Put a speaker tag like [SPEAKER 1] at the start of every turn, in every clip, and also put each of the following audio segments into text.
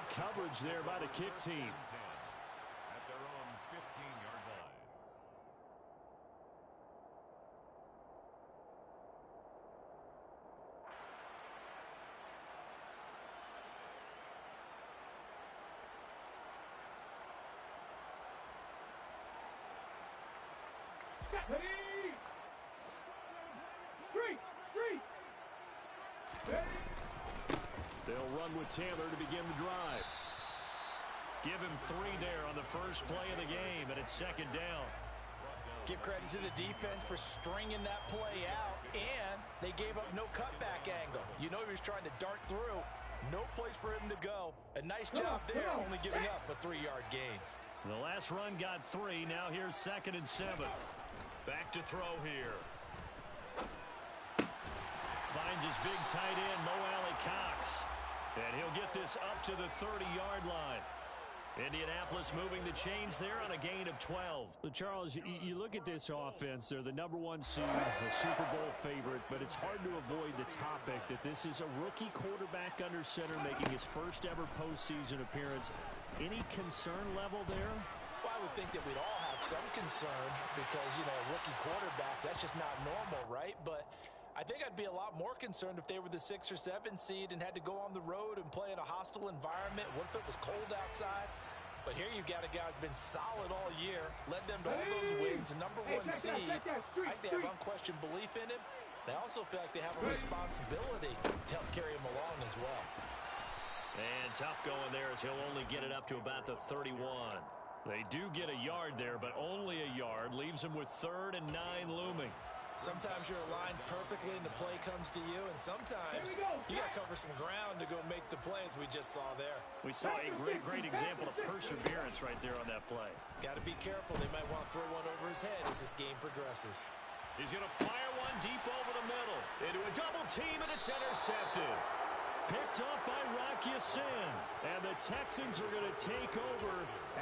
[SPEAKER 1] coverage there by the kick team.
[SPEAKER 2] At their own 15-yard line.
[SPEAKER 3] Ready? Three.
[SPEAKER 1] They'll run with Taylor to begin the drive. Give him 3 there on the first play of the game, and it's second down.
[SPEAKER 4] Give credit to the defense for stringing that play out, and they gave up no cutback angle. You know he was trying to dart through. No place for him to go. A nice job there, only giving up a 3-yard gain.
[SPEAKER 1] The last run got 3. Now here's 2nd and 7. Back to throw here. Finds his big tight end, Mo Alley-Cox. And he'll get this up to the 30-yard line. Indianapolis moving the chains there on a gain of 12.
[SPEAKER 5] Well, Charles, you look at this offense. They're the #1 seed, a Super Bowl favorite, but it's hard to avoid the topic that this is a rookie quarterback under center making his first ever postseason appearance. Any concern level there?
[SPEAKER 4] Well, I would think that we'd all have some concern because, you know, a rookie quarterback, that's just not normal, right? But I think I'd be a lot more concerned if they were the 6 or 7 seed and had to go on the road and play in a hostile environment. What if it was cold outside? But here you've got a guy who's been solid all year, led them to all those wins, a #1 seed. I think they have unquestioned belief in him. They also feel like they have a responsibility to help carry him along as well.
[SPEAKER 1] And tough going there as he'll only get it up to about the 31. They do get a yard there, but only a yard. Leaves them with 3rd and 9 looming.
[SPEAKER 4] Sometimes you're aligned perfectly and the play comes to you, and sometimes you got to cover some ground to go make the plays we just saw there.
[SPEAKER 1] We saw a great example of perseverance right there on that play.
[SPEAKER 4] Got to be careful. They might want to throw one over his head as this game progresses.
[SPEAKER 1] He's going to fire one deep over the middle. Into a double team, and it's intercepted. Picked up by Rocky Sin. And the Texans are going to take over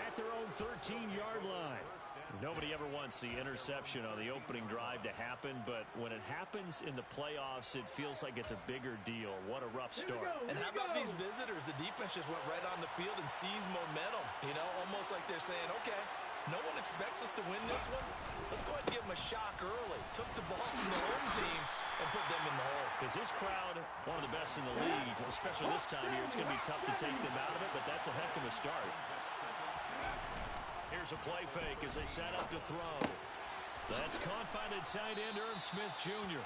[SPEAKER 1] at their own 13-yard line. Nobody ever wants the interception on the opening drive to happen, but when it happens in the playoffs, it feels like it's a bigger deal. What a rough start.
[SPEAKER 4] And how about these visitors? The defense just went right on the field and seized momentum. You know, almost like they're saying, okay, no one expects us to win this one. Let's go ahead and give them a shock early. Took the ball from the home team and put them in the hole.
[SPEAKER 1] Because this crowd, one of the best in the league, especially this time of year, it's going to be tough to take them out of it, but that's a heck of a start. Here's a play fake as they set up to throw. That's caught by the tight end, Irv Smith Jr.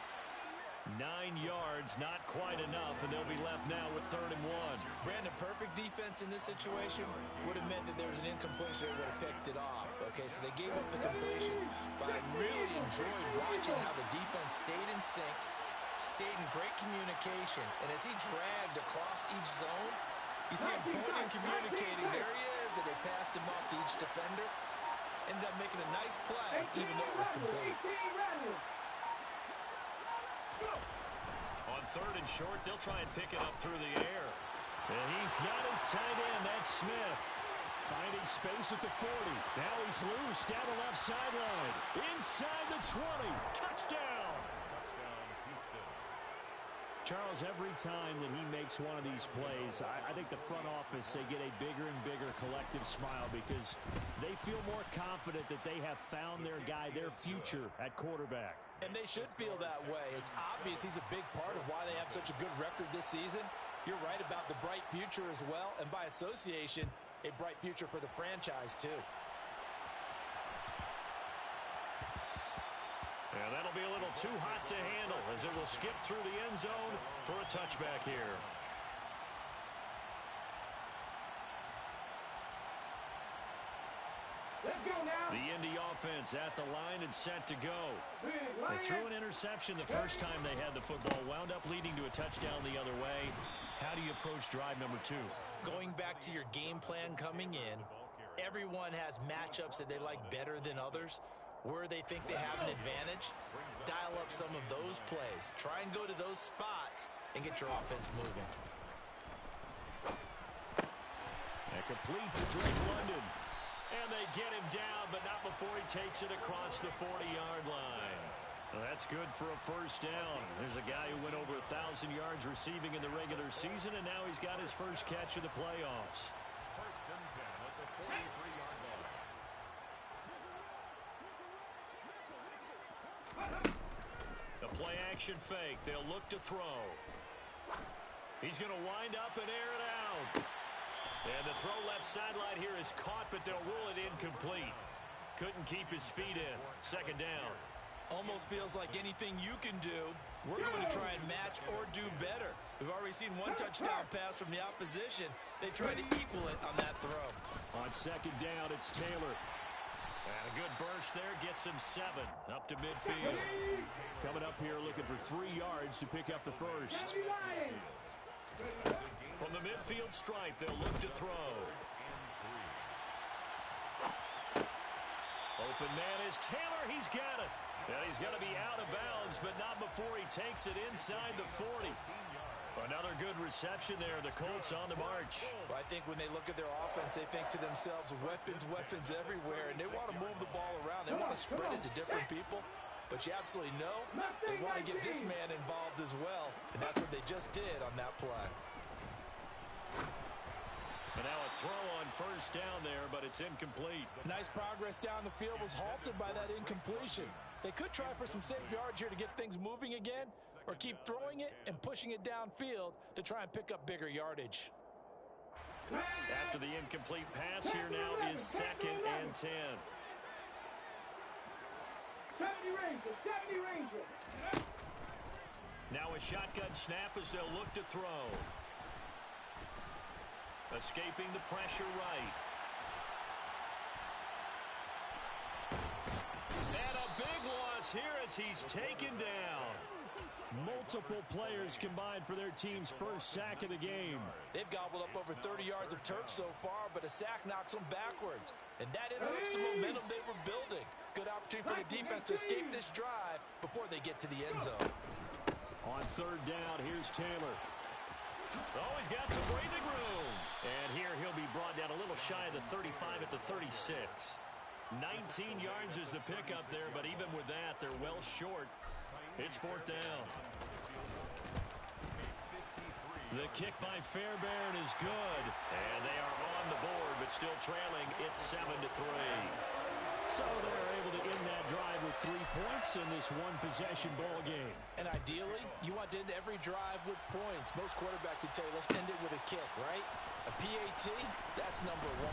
[SPEAKER 1] 9 yards, not quite enough, and they'll be left now with 3rd and 1.
[SPEAKER 4] Brandon, perfect defense in this situation would have meant that there was an incompletion that would have picked it off. Okay, so they gave up the completion, but I really enjoyed watching how the defense stayed in sync, stayed in great communication, and as he dragged across each zone, you see him pointing, communicating. There he is, and they passed him off to each defender. Ended up making a nice play, even though it was complete.
[SPEAKER 1] On 3rd and short, they'll try and pick it up through the air. And he's got his tight end. That's Smith. Finding space at the 40. Now he's loose down the left sideline. Inside the 20. Touchdown.
[SPEAKER 2] Touchdown, Houston.
[SPEAKER 5] Charles, every time that he makes one of these plays, I think the front office, they get a bigger and bigger collective smile because they feel more confident that they have found their guy, their future at quarterback.
[SPEAKER 4] And they should feel that way. It's obvious he's a big part of why they have such a good record this season. You're right about the bright future as well, and by association, a bright future for the franchise too.
[SPEAKER 1] And that'll be a little too hot to handle as it will skip through the end zone for a touchback here.
[SPEAKER 3] Let's go now.
[SPEAKER 1] The Indy offense at the line and set to go. They threw an interception the first time they had the football, wound up leading to a touchdown the other way. How do you approach drive number 2?
[SPEAKER 4] Going back to your game plan coming in, everyone has matchups that they like better than others. Where they think they have an advantage, dial up some of those plays. Try and go to those spots and get your offense moving.
[SPEAKER 1] And complete to Drake London. And they get him down, but not before he takes it across the 40-yard line. Well, that's good for a first down. There's a guy who went over 1,000 yards receiving in the regular season, and now he's got his first catch of the playoffs.
[SPEAKER 2] First and 10 at the 43-yard line.
[SPEAKER 1] The play action fake. They'll look to throw. He's going to wind up and air it out. And the throw left sideline here is caught, but they'll rule it incomplete. Couldn't keep his feet in. Second down.
[SPEAKER 4] Almost feels like anything you can do, we're going to try and match or do better. We've already seen one touchdown pass from the opposition. They tried to equal it on that throw.
[SPEAKER 1] On second down, it's Taylor. And a good burst there gets him 7 up to midfield. Coming up here looking for 3 yards to pick up the first. From the midfield stripe, they'll look to throw. Open man is Taylor. He's got it. And he's got to be out of bounds, but not before he takes it inside the 40. Another good reception there. The Colts on the march.
[SPEAKER 4] Well, I think when they look at their offense, they think to themselves, weapons, weapons everywhere, and they want to move the ball around. They want to spread it to different people. But you absolutely know they want to get this man involved as well, and that's what they just did on that play.
[SPEAKER 1] And now a throw on first down there, but it's incomplete.
[SPEAKER 4] Nice progress down the field was halted by that incompletion. They could try for some safe yards here to get things moving again, or keep throwing it and pushing it downfield to try and pick up bigger yardage.
[SPEAKER 1] After the incomplete pass, here now is second and 10.
[SPEAKER 3] 70 Rangers.
[SPEAKER 1] Now a shotgun snap as they'll look to throw. Escaping the pressure right. And a big loss here as he's taken down.
[SPEAKER 5] Multiple players combined for their team's first sack of the game.
[SPEAKER 4] They've gobbled up over 30 yards of turf so far, but a sack knocks them backwards. And that interrupts the momentum they were building. Good opportunity for the defense to escape this drive before they get to the end zone.
[SPEAKER 1] On third down, here's Taylor. Oh, he's got some breathing room. And here he'll be brought down a little shy of the 35 at the 36. 19 yards is the pickup there, but even with that, they're well short. It's fourth down. The kick by Fairbairn is good. And they are on the board, but still trailing. It's 7-3.
[SPEAKER 5] So they're able to end that drive with 3 points in this one-possession ball game.
[SPEAKER 4] And ideally, you want to end every drive with points. Most quarterbacks would tell you, let's end it with a kick, right? A PAT, that's number 1.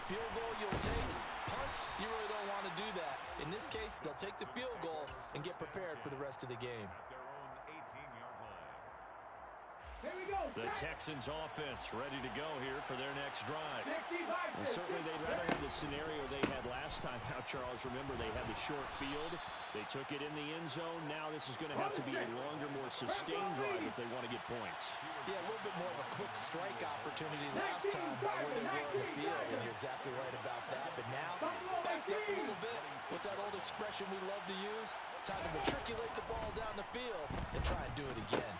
[SPEAKER 4] Field goal you'll take. Punts, you really don't want to do that. In this case, they'll take the field goal and get prepared for the rest of the game.
[SPEAKER 3] Here we go.
[SPEAKER 1] The Texans offense ready to go here for their next drive.
[SPEAKER 5] And certainly they'd rather have the scenario they had last time. Now, Charles, remember they had the short field. They took it in the end zone. Now this is going to have to be a longer, more sustained drive if they want to get points.
[SPEAKER 4] Yeah, a little bit more of a quick strike opportunity last time by where they were on the field. And you're exactly right about that. But now, backed up a little bit. What's that old expression we love to use? Time to matriculate the ball down the field and try and do it again.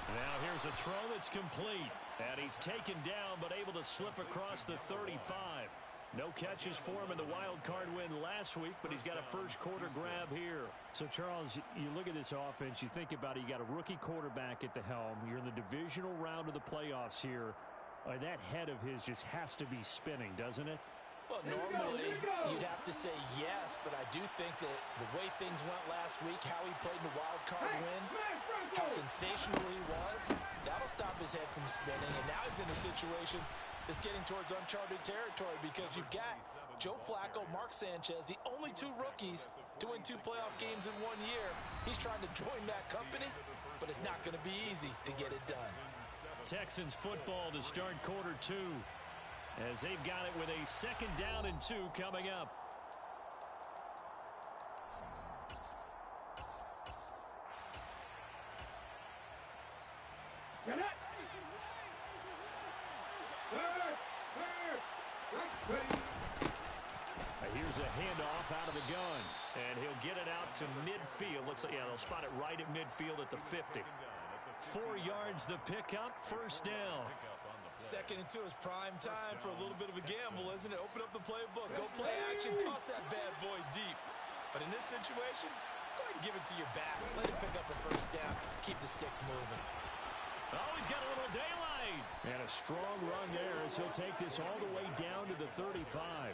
[SPEAKER 1] Now here's a throw that's complete. And he's taken down but able to slip across the 35. No catches for him in the wild card win last week, but he's got a first quarter grab here.
[SPEAKER 5] So, Charles, you look at this offense, you think about it, you got a rookie quarterback at the helm. You're in the divisional round of the playoffs here. That head of his just has to be spinning, doesn't it?
[SPEAKER 4] Well, normally you'd have to say yes, but I do think that the way things went last week, how he played in the wild card win, how sensational he was, that'll stop his head from spinning. And now he's in a situation that's getting towards uncharted territory because you've got Joe Flacco, Mark Sanchez, the only 2 rookies to win 2 playoff games in 1 year. He's trying to join that company, but it's not going to be easy to get it done.
[SPEAKER 1] Texans football to start quarter 2. As they've got it with a second down and 2 coming up.
[SPEAKER 3] Get it.
[SPEAKER 1] Here's a handoff out of the gun. And he'll get it out to midfield. Looks like, yeah, they'll spot it right at midfield at the 50. 4 yards the pickup, first down.
[SPEAKER 4] Second and 2 is prime time for a little bit of a gamble, isn't it? Open up the playbook, go play action, toss that bad boy deep. But in this situation, go ahead and give it to your back. Let him pick up a first down. Keep the sticks moving.
[SPEAKER 5] Oh, he's got a little daylight. And a strong run there as he'll take this all the way down to the 35.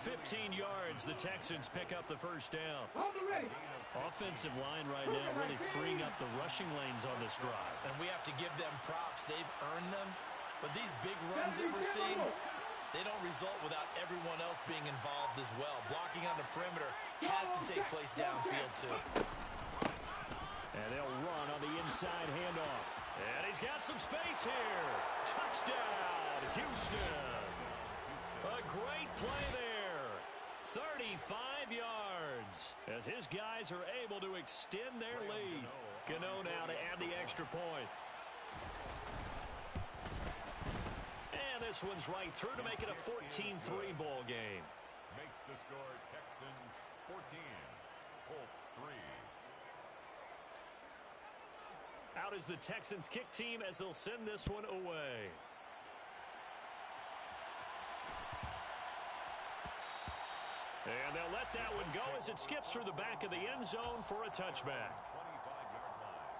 [SPEAKER 5] 15 yards, the Texans pick up the first down. Offensive line right now really freeing up the rushing lanes on this drive.
[SPEAKER 4] And we have to give them props. They've earned them. But these big runs that we're seeing, they don't result without everyone else being involved as well. Blocking on the perimeter has to take place downfield too.
[SPEAKER 5] And they'll run on the inside handoff. And he's got some space here. Touchdown, Houston. A great play there. 35 yards as his guys are able to extend their lead. Gano now to add the extra point. And this one's right through to make it a 14-3 ball game.
[SPEAKER 2] Makes the score Texans 14, Colts 3.
[SPEAKER 5] Out is the Texans kick team as they'll send this one away. And they'll let that one go as it skips through the back of the end zone for a touchback.
[SPEAKER 2] 25-yard line.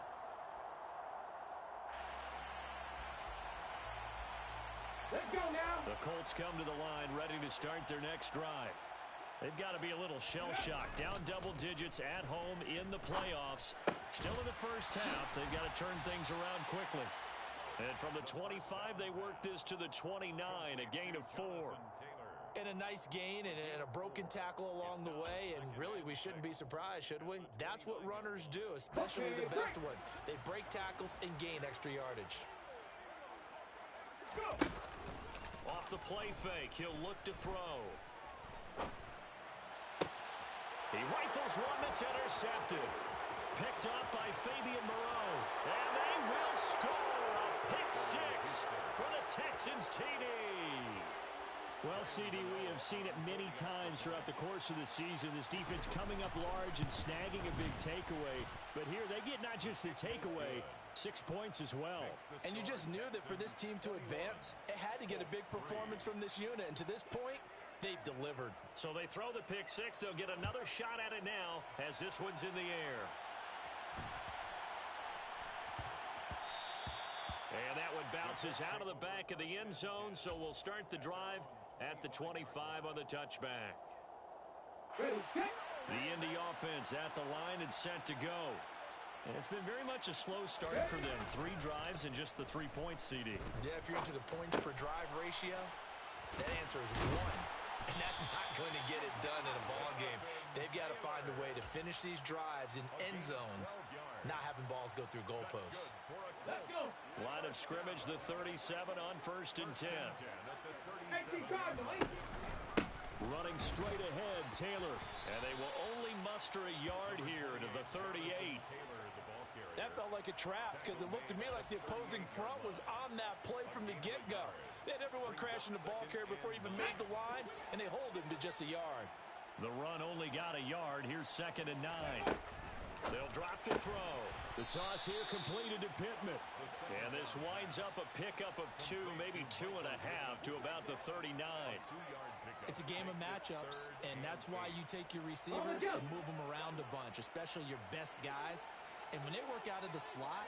[SPEAKER 3] Let's go now.
[SPEAKER 5] The Colts come to the line ready to start their next drive. They've got to be a little shell-shocked. Down double digits at home in the playoffs. Still in the first half. They've got to turn things around quickly. And from the 25, they work this to the 29, a gain of 4.
[SPEAKER 4] And a nice gain and a broken tackle along the way, and really we shouldn't be surprised, should we? That's what runners do, especially the best ones. They break tackles and gain extra yardage.
[SPEAKER 5] Off the play fake, he'll look to throw. He rifles one that's intercepted. Picked up by Fabian Moreau. And they will score a pick six for the Texans TD. Well, CD, we have seen it many times throughout the course of the season. This defense coming up large and snagging a big takeaway. But here they get not just the takeaway, 6 points as well.
[SPEAKER 4] And you just knew that for this team to advance, it had to get a big performance from this unit. And to this point, they've delivered.
[SPEAKER 5] So they throw the pick six. They'll get another shot at it now as this one's in the air. And that one bounces out of the back of the end zone, so we'll start the drive at the 25 on the touchback. The Indy offense at the line and set to go. And it's been very much a slow start for them. 3 drives and just the 3 points, CD.
[SPEAKER 4] Yeah, if you're into the points per drive ratio, that answer is 1. And that's not going to get it done in a ball game. They've got to find a way to finish these drives in end zones, not having balls go through goalposts.
[SPEAKER 5] Line of scrimmage, the 37 on 1st and 10. Running straight ahead, Taylor. And they will only muster a yard here to the 38.
[SPEAKER 4] That felt like a trap because it looked to me like the opposing front was on that play from the get-go. They had everyone crashing the ball carrier before he even made the line, and they hold him to just a yard.
[SPEAKER 5] The run only got a yard. Here's 2nd and 9. They'll drop the throw. The toss here completed to Pittman. And this winds up a pickup of 2, maybe 2.5 to about the 39.
[SPEAKER 4] It's a game of matchups, and that's why you take your receivers and move them around a bunch, especially your best guys. And when they work out of the slot,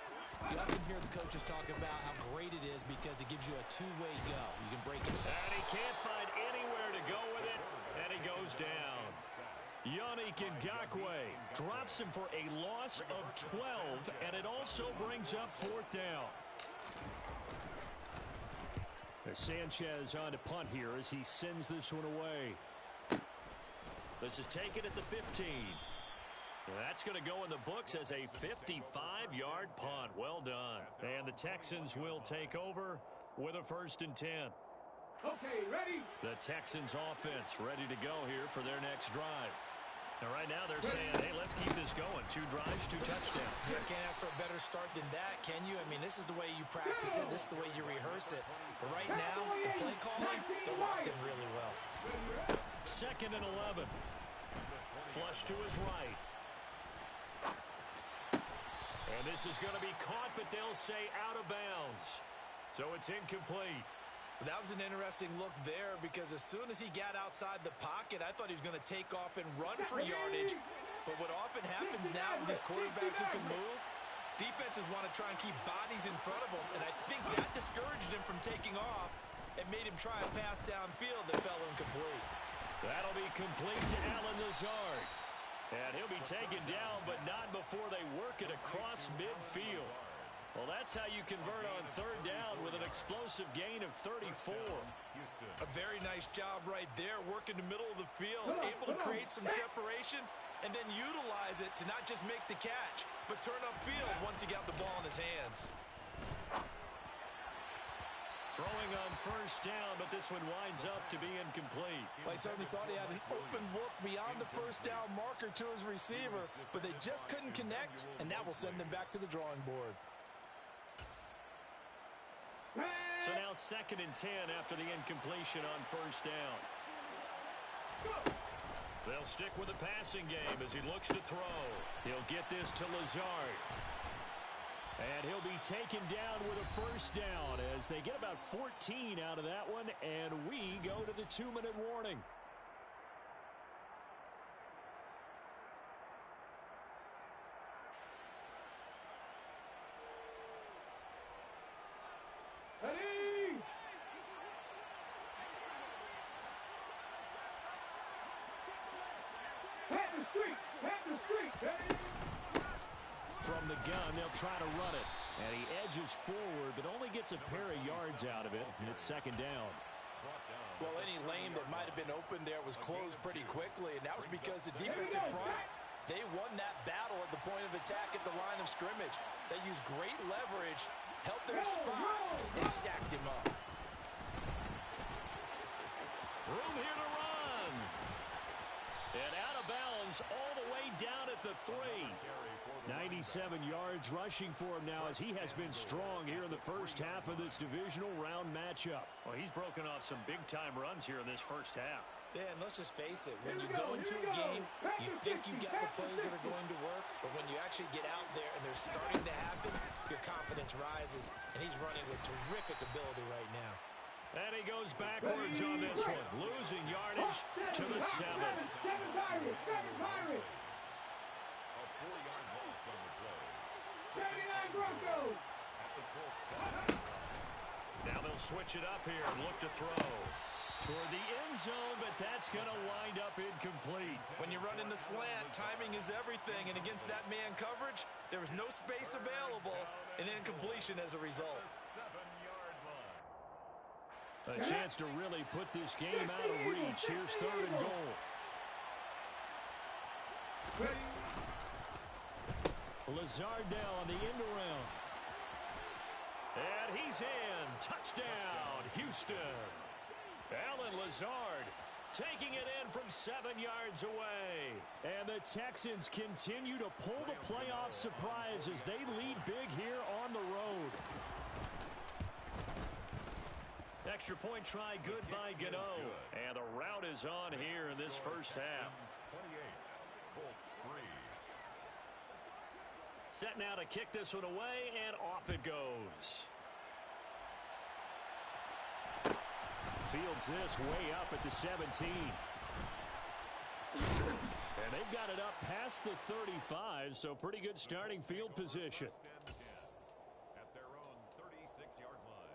[SPEAKER 4] you often hear the coaches talk about how great it is because it gives you a two-way go. You can break it.
[SPEAKER 5] And he can't find anywhere to go with it, and he goes down. Yannick Ngakoue drops him for a loss of 12, and it also brings up 4th down. Sanchez on to punt here as he sends this one away. This is taken at the 15. That's going to go in the books as a 55-yard punt. Well done. And the Texans will take over with a 1st and 10.
[SPEAKER 3] Okay, ready?
[SPEAKER 5] The Texans offense ready to go here for their next drive. And right now they're saying, hey, let's keep this going. 2 drives, 2 touchdowns.
[SPEAKER 4] You can't ask for a better start than that, can you? I mean, this is the way you practice it. This is the way you rehearse it. But right now, the play calling, they're locked in really well.
[SPEAKER 5] 2nd and 11. Flush to his right. And this is going to be caught, but they'll say out of bounds. So it's incomplete.
[SPEAKER 4] That was an interesting look there because as soon as he got outside the pocket, I thought he was going to take off and run for yardage. But what often happens now with these quarterbacks who can move, defenses want to try and keep bodies in front of them, and I think that discouraged him from taking off and made him try a pass downfield that fell incomplete.
[SPEAKER 1] That'll be complete to Alan Lazard. And he'll be taken down, but not before they work it across midfield. Well, that's how you convert on third down with an explosive gain of 34.
[SPEAKER 4] A very nice job right there, working the middle of the field, able to create some separation, and then utilize it to not just make the catch, but turn upfield once he got the ball in his hands.
[SPEAKER 1] Throwing on first down, but this one winds up to be incomplete.
[SPEAKER 4] Well, he certainly thought he had an open look beyond the first down marker to his receiver, but they just couldn't connect, and that will send them back to the drawing board.
[SPEAKER 1] So now 2nd and 10 after the incompletion on first down. They'll stick with the passing game as he looks to throw. He'll get this to Lazard. And he'll be taken down with a first down as they get about 14 out of that one, and we go to the 2-minute warning.
[SPEAKER 3] Ready! Pat the street! Pat the street! Ready!
[SPEAKER 1] From the gun, they'll try to run it. And he edges forward, but only gets a pair of yards out of it, and it's 2nd down.
[SPEAKER 4] Well, any lane that might have been open there was closed pretty quickly, and that was because the defensive front, they won that battle at the point of attack at the line of scrimmage. They used great leverage, helped their spot, and stacked him up.
[SPEAKER 1] Room here to run. And out of bounds all the way down at the 3. 97 yards rushing for him now as he has been strong here in the first half of this divisional round matchup. Well, he's broken off some big-time runs here in this first half.
[SPEAKER 4] Yeah, and let's just face it, when you go into a game, you think you got the plays that are going to work, but when you actually get out there and they're starting to happen, your confidence rises, and he's running with terrific ability right now.
[SPEAKER 1] And he goes backwards on this one, losing yardage to the 7.
[SPEAKER 3] 7 Pirates! 7 Pirates!
[SPEAKER 2] A 4-yard loss on the play.
[SPEAKER 3] 79 Broncos!
[SPEAKER 2] At the Colts 7.
[SPEAKER 1] Now they'll switch it up here and look to throw toward the end zone, but that's going to wind up incomplete.
[SPEAKER 4] When you run in the slant, timing is everything, and against that man coverage, there was no space available, and incompletion as a result.
[SPEAKER 1] A chance to really put this game out of reach. Here's 3rd and goal. Lazard now on the end around. And he's in. Touchdown, Houston. Alan Lazard taking it in from 7 yards away. And the Texans continue to pull the playoff surprise as they lead big here on the road. Extra point try good by Gano. And the route is on here in this first half.
[SPEAKER 2] 28, Colts 3.
[SPEAKER 1] Set now to kick this one away, and off it goes. Fields this way up at the 17. And they've got it up past the 35, so pretty good starting field position.
[SPEAKER 2] At their own 36-yard line.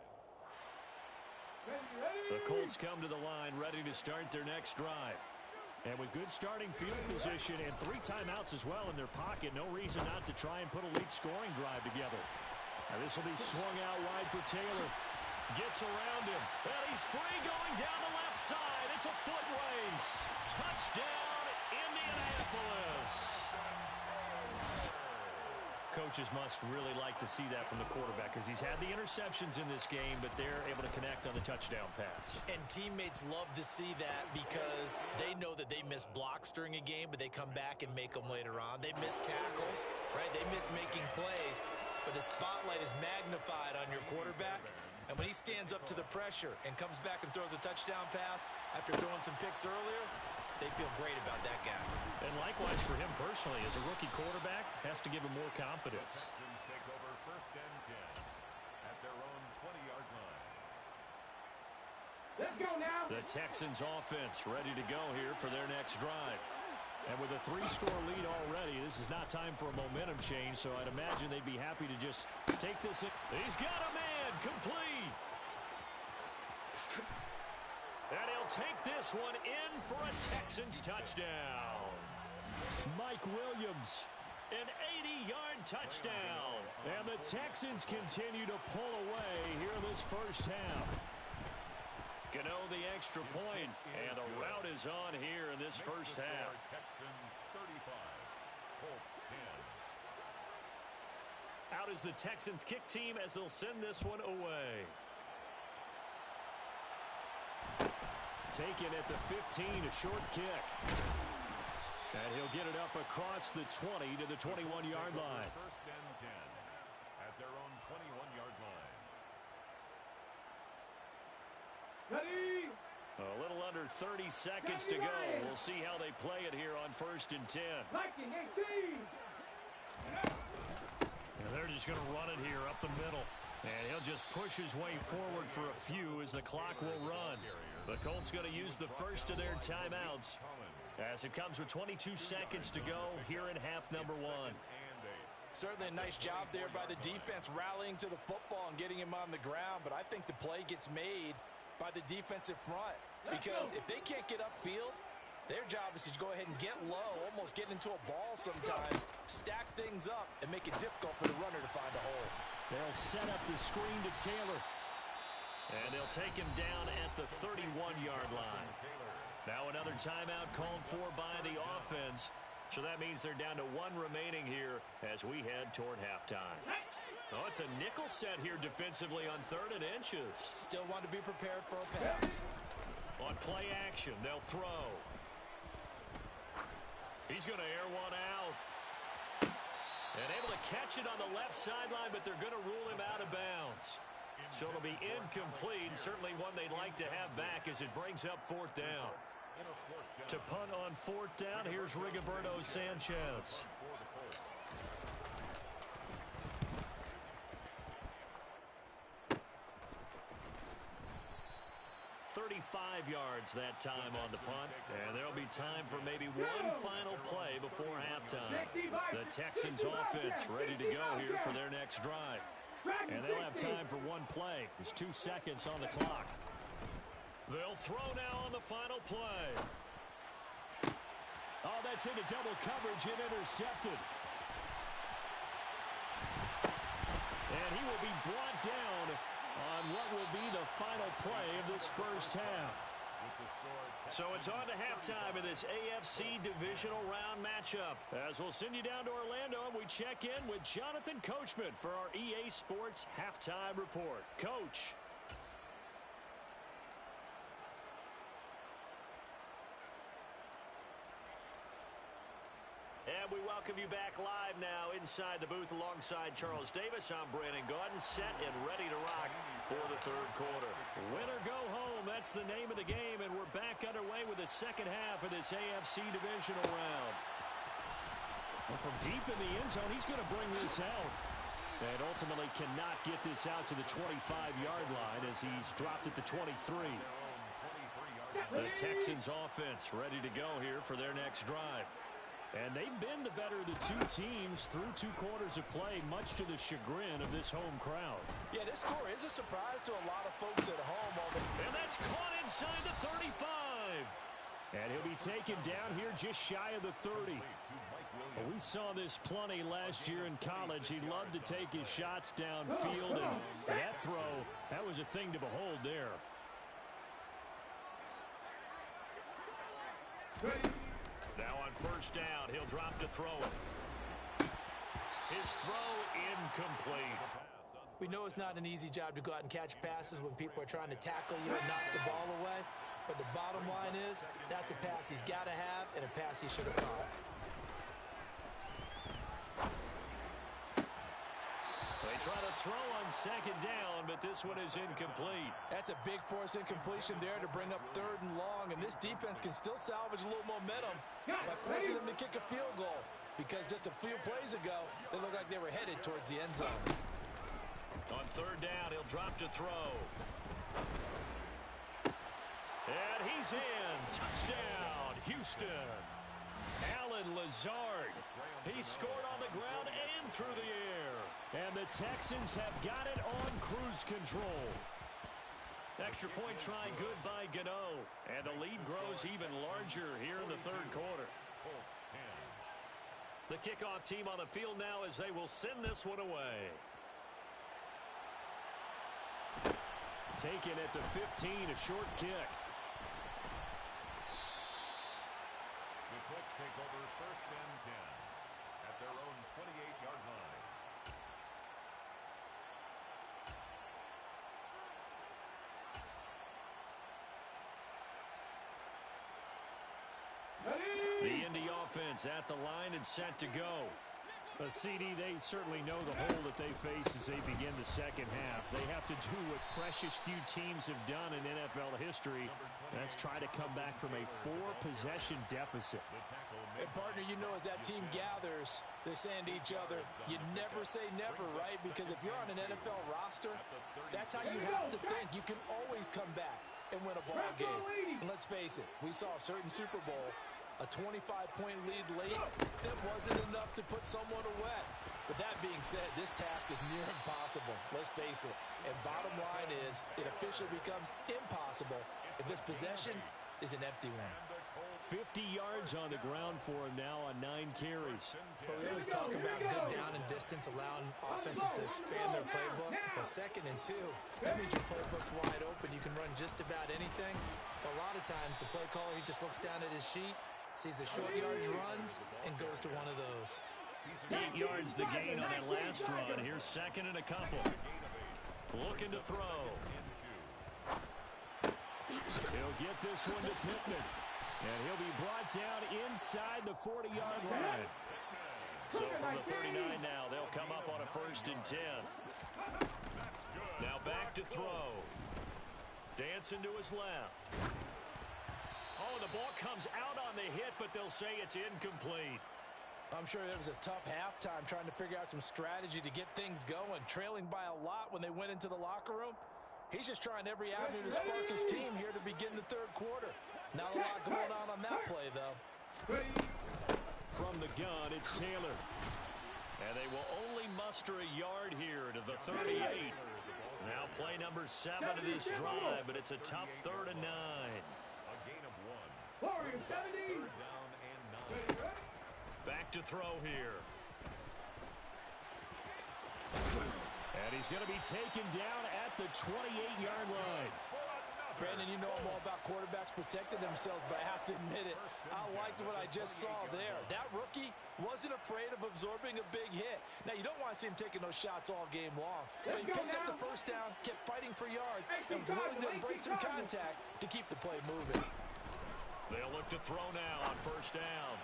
[SPEAKER 1] The Colts come to the line ready to start their next drive. And with good starting field position and 3 timeouts as well in their pocket, no reason not to try and put a lead scoring drive together. Now this will be swung out wide for Taylor. Gets around him. And he's free going down the left side. It's a foot race. Touchdown, Indianapolis. Coaches must really like to see that from the quarterback because he's had the interceptions in this game, but they're able to connect on the touchdown pass.
[SPEAKER 4] And teammates love to see that because they know that they miss blocks during a game, but they come back and make them later on. They miss tackles, right? They miss making plays, but the spotlight is magnified on your quarterback. And when he stands up to the pressure and comes back and throws a touchdown pass after throwing some picks earlier, they feel great about that guy.
[SPEAKER 1] And likewise for him personally, as a rookie quarterback, has to give him more confidence.
[SPEAKER 2] Texans take over 1st and 10 at their own 20-yard line.
[SPEAKER 3] Let's go now.
[SPEAKER 1] The Texans offense ready to go here for their next drive.
[SPEAKER 5] And with a 3-score lead already, this is not time for a momentum change, so I'd imagine they'd be happy to just take this in. He's got a man, complete. And he'll take this one in for a Texans touchdown. Mike Williams, an 80-yard touchdown. And the Texans continue to pull away here in this first half. Gano the extra point, and a rout is on here in this first half.
[SPEAKER 2] Texans 35, Colts 10.
[SPEAKER 5] Out is the Texans kick team as they'll send this one away. Taken at the 15, a short kick. And he'll get it up across the 20 to the 21-yard line.
[SPEAKER 2] First and 10 at their own 21-yard line.
[SPEAKER 3] Ready.
[SPEAKER 5] A little under 30 seconds to go. We'll see how they play it here on first and 10.
[SPEAKER 3] Liking 18.
[SPEAKER 5] And they're just going to run it here up the middle. And he'll just push his way forward for a few as the clock will run. The Colts going to use the first of their timeouts as it comes with 22 seconds to go here in half number 1.
[SPEAKER 4] Certainly a nice job there by the defense rallying to the football and getting him on the ground, but I think the play gets made by the defensive front because if they can't get upfield, their job is to go ahead and get low, almost get into a ball sometimes, stack things up, and make it difficult for the runner to find a hole.
[SPEAKER 5] They'll set up the screen to Taylor. And they'll take him down at the 31-yard line. Now another timeout called for by the offense. So that means they're down to 1 remaining here as we head toward halftime. Oh, it's a nickel set here defensively on 3rd and inches.
[SPEAKER 4] Still want to be prepared for a pass.
[SPEAKER 5] On play action, they'll throw. He's going to air one out. And able to catch it on the left sideline, but they're going to rule him out of bounds. So it'll be incomplete, certainly one they'd like to have back as it brings up 4th down. To punt on 4th down, here's Rigoberto Sanchez. 35 yards that time on the punt. And there'll be time for maybe one final play before halftime. The Texans offense ready to go here for their next drive. And they'll have time for one play. There's 2 seconds on the clock. They'll throw now on the final play. Oh, that's into double coverage and intercepted. And he will be brought down on what will be the final play of this first half. So it's on to halftime in this AFC Divisional Round matchup. As we'll send you down to Orlando, and we check in with Jonathan Coachman for our EA Sports Halftime Report. Coach. And we welcome you back live now inside the booth alongside Charles Davis. I'm Brandon Gaudin, set and ready to rock for the 3rd quarter. Win or go home, that's the name of the game, and we're back underway with the second half of this AFC Divisional Round. Well, from deep in the end zone, he's going to bring this out. And ultimately cannot get this out to the 25-yard line as he's dropped at the 23. The Texans offense ready to go here for their next drive. And they've been the better of the 2 teams through 2 quarters of play, much to the chagrin of this home crowd.
[SPEAKER 4] Yeah, this score is a surprise to a lot of folks at home.
[SPEAKER 5] And that's caught inside the 35. And he'll be taken down here just shy of the 30. Well, we saw this plenty last year in college. He loved to take his shots downfield, and that throw, that was a thing to behold there. Now on first down, he'll drop to throw it. His throw incomplete.
[SPEAKER 4] We know it's not an easy job to go out and catch passes when people are trying to tackle you and knock the ball away. But the bottom line is, that's a pass he's got to have and a pass he should have caught.
[SPEAKER 5] They try to throw on second down, but this one is incomplete.
[SPEAKER 4] That's a big force incompletion there to bring up 3rd and long, and this defense can still salvage a little momentum by forcing them to kick a field goal, because just a few plays ago, they looked like they were headed towards the end zone.
[SPEAKER 5] On 3rd down, he'll drop to throw. And he's in. Touchdown, Houston.
[SPEAKER 1] Allen Lazard. He scored on the ground and through the air. And the Texans have got it on cruise control. Extra point try good by Gano. And the lead grows even larger here in the third quarter.
[SPEAKER 2] Colts 10.
[SPEAKER 1] The kickoff team on the field now as they will send this one away. Taken at the 15, a short kick.
[SPEAKER 2] The Colts take over first and 10 at their own 28-yard line.
[SPEAKER 1] The Indy offense at the line and set to go.
[SPEAKER 5] CD, they certainly know the hole that they face as they begin the second half. They have to do what precious few teams have done in NFL history. That's try to come back from a 4-possession deficit.
[SPEAKER 4] And partner, you know, as that team gathers, they're saying to each other, you never say never, right? Because if you're on an NFL roster, that's how you have to think. You can always come back and win a ball game. And let's face it, we saw a certain Super Bowl, a 25-point lead late, that wasn't enough to put someone away. But that being said, this task is near impossible. Let's face it. And bottom line is, it officially becomes impossible if this possession is an empty one.
[SPEAKER 1] 50 yards on the ground for him now on 9 carries.
[SPEAKER 4] But we always talk about good down and distance, allowing offenses to expand their playbook. Well, 2nd and 2, that means your playbook's wide open. You can run just about anything. But a lot of times, the play caller, he just looks down at his sheet, sees the short yardage runs, and goes to one of those.
[SPEAKER 1] 8 yards the gain on that last run. Here's 2nd and a couple. Looking to throw. He'll get this one to Pittman. And he'll be brought down inside the 40-yard line. So from the 39 now, they'll come up on a 1st and 10. Now back to throw. Dancing to his left. Oh, the ball comes out on the hit, but they'll say it's incomplete.
[SPEAKER 4] I'm sure it was a tough halftime trying to figure out some strategy to get things going. Trailing by a lot when they went into the locker room. He's just trying every avenue to spark his team here to begin the third quarter. Not a lot going on that play, though.
[SPEAKER 1] From the gun, it's Taylor. And they will only muster a yard here to the 38. Now play number 7 of this drive, but it's a tough 3rd and 9.
[SPEAKER 2] A gain of 1.
[SPEAKER 3] Warriors 70.
[SPEAKER 2] Third down and 9.
[SPEAKER 1] Back to throw here. And he's going to be taken down at the 28-yard line.
[SPEAKER 4] Brandon, you know I'm all about quarterbacks protecting themselves, but I have to admit it, I liked what I just saw there. That rookie wasn't afraid of absorbing a big hit. Now, you don't want to see him taking those shots all game long, but he picked up the first down, kept fighting for yards, and was willing to embrace some contact to keep the play moving.
[SPEAKER 1] They'll look to throw now on 1st down.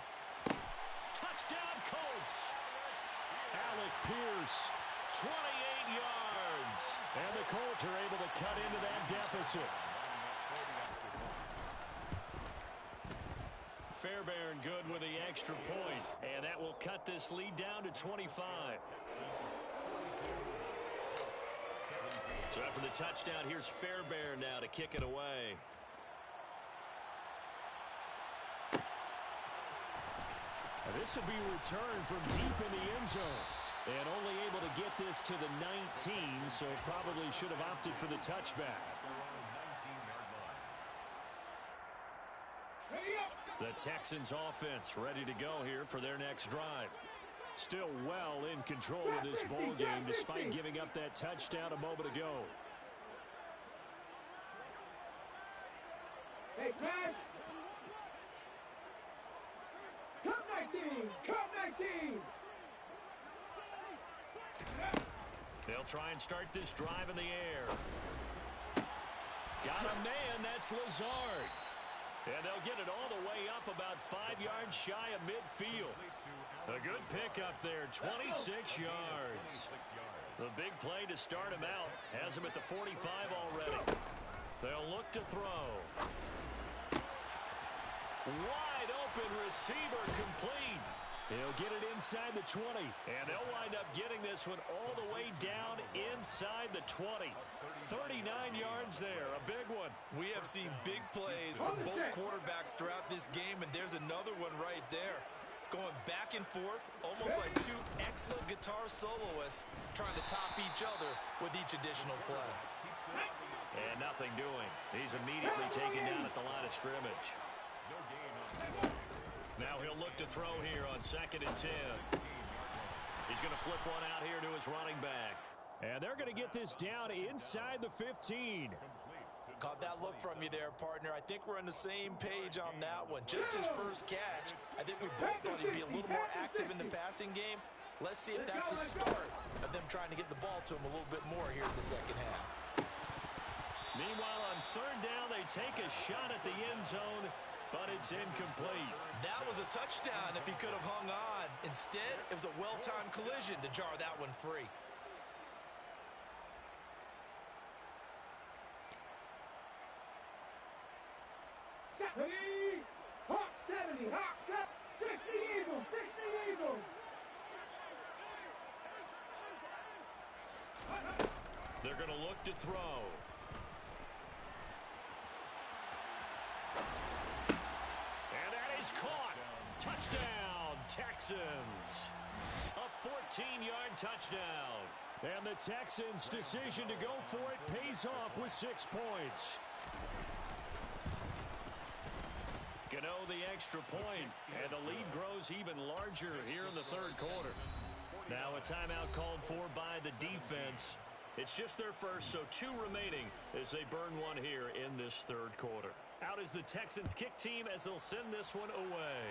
[SPEAKER 1] Touchdown, Colts! Alec Pierce, 28 yards. And the Colts are able to cut into that deficit. Fairbairn good with the extra point, and that will cut this lead down to 25. So after the touchdown, here's Fairbairn now to kick it away. And this will be returned from deep in the end zone. And only able to get this to the 19, so probably should have opted for the touchback. The Texans offense ready to go here for their next drive. Still well in control of this ball game despite giving up that touchdown a moment ago.
[SPEAKER 3] Hey, Smash! Come 19! Come 19!
[SPEAKER 1] They'll try and start this drive in the air. Got a man, that's Lazard. And they'll get it all the way up about 5 yards shy of midfield. A good pickup there, 26 yards. The big play to start him out has him at the 45 already. They'll look to throw. Wide open receiver complete. He'll get it inside the 20, and they'll wind up getting this one all the way down inside the 20. 39 yards there, a big one.
[SPEAKER 4] We have seen big plays from both quarterbacks throughout this game, and there's another one right there. going back and forth, almost like two excellent guitar soloists trying to top each other with each additional play.
[SPEAKER 1] And nothing doing. He's immediately taken down at the line of scrimmage. Now he'll look to throw here on 2nd and 10. He's going to flip one out here to his running back.
[SPEAKER 5] And they're going to get this down inside the 15.
[SPEAKER 4] Caught that look from you there, partner. I think we're on the same page on that one. Just his first catch. I think we both thought he'd be a little more active in the passing game. Let's see if that's the start of them trying to get the ball to him a little bit more here in the second half.
[SPEAKER 5] Meanwhile, on 3rd down, they take a shot at the end zone, but it's incomplete.
[SPEAKER 4] That was a touchdown if he could have hung on. Instead, it was a well-timed collision to jar that one free.
[SPEAKER 3] Hawk 70, Hawk 60 Eagles, 60 Eagles.
[SPEAKER 1] They're going to look to throw. And that is caught. Touchdown, Texans. A 14-yard touchdown.
[SPEAKER 5] And the Texans' decision to go for it pays off with 6 points.
[SPEAKER 1] Gano the extra point, and the lead grows even larger here in the 3rd quarter. Now a timeout called for by the defense. It's just their first, so 2 remaining as they burn one here in this 3rd quarter. Out is the Texans kick team as they'll send this one away.